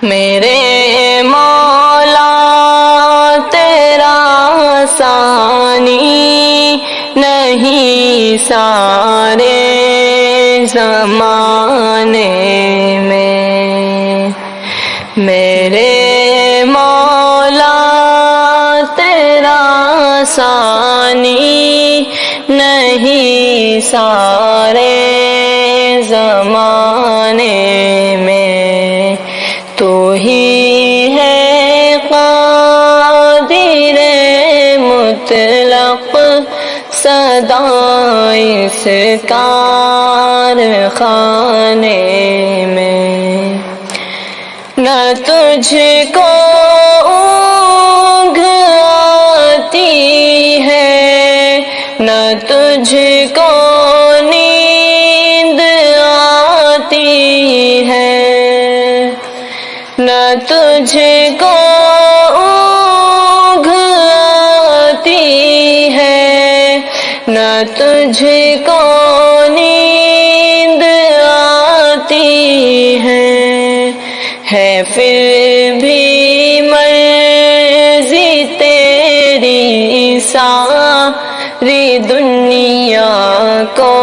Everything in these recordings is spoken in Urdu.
میرے مولا تیرا ثانی نہیں سارے زمانے میں، میرے مولا تیرا ثانی نہیں سارے زمانے میں، تو ہی ہے قادر مطلق سدا اس کارخانے میں، نہ تجھ کو اونگھ آتی ہے نہ تجھ کو نیند آتی ہے، نہ تجھ کو اونگھ آتی ہے نہ تجھ کو نیند آتی ہے پھر بھی مرضی تیری ساری دنیا کو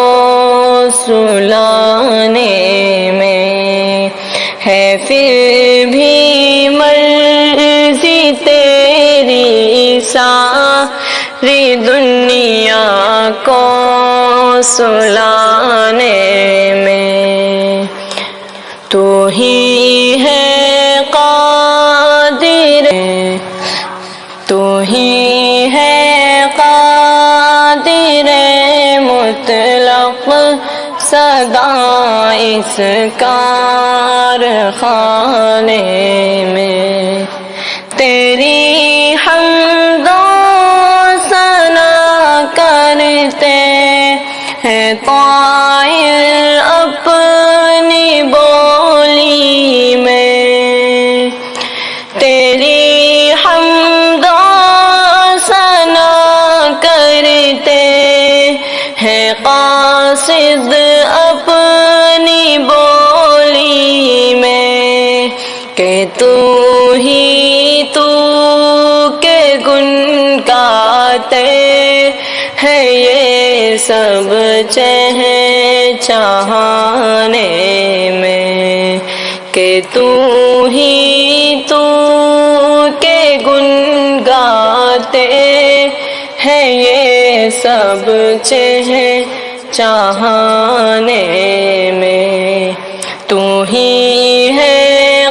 سلانے میں، ہے پھر بھی مرضی تیری ساری دنیا کو سلانے میں، تو ہی ہے قادر تو ہی ہے قادر مطلق سدا اس کارخانے میں، تیری حمد و ثنا کرتے ہیں طائر اپنی بولی میں، تیری حمد و ثنا کرتے ہیں قاصد اپنی بولی میں، کہ تو کے گن گاتے ہیں یہ سب چہچہانے میں، کہ تو کے گن گاتے ہیں یہ سب چہچہانے میں، تو ہی ہے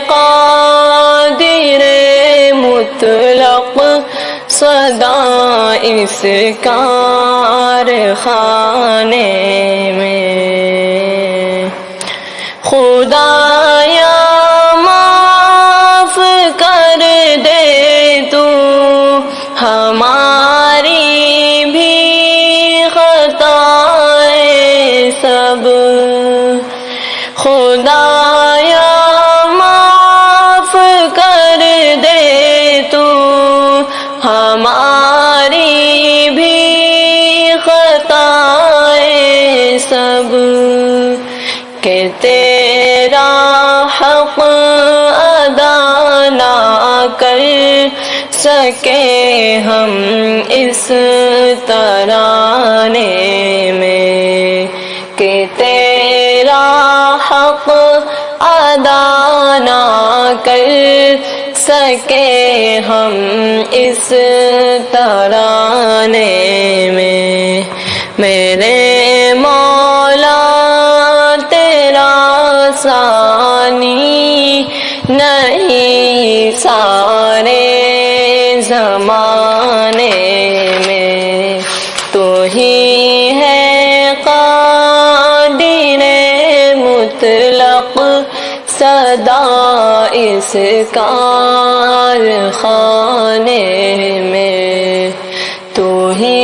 قادر مطلق سدا اس کارخانے میں، خدایا معاف کر دے تو ہماری بھی خطائیں سب، خدایا معاف کر دے تو ہماری بھی خطائیں سب، کہ تیرا حق ادا نہ کر سکے ہم اس ترانے میں، کہ تیرا حق ادا نہ کر سکے ہم اس ترانے میں، میرے مولا تیرا ثانی نہیں سارے زمانے میں، تو ہی ہے قادر مطلق سدا اس کارخانے میں، تو ہی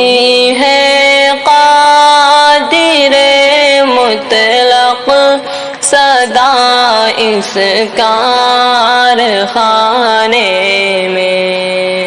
ہے قادر مطلق سدا اس کارخانے میں۔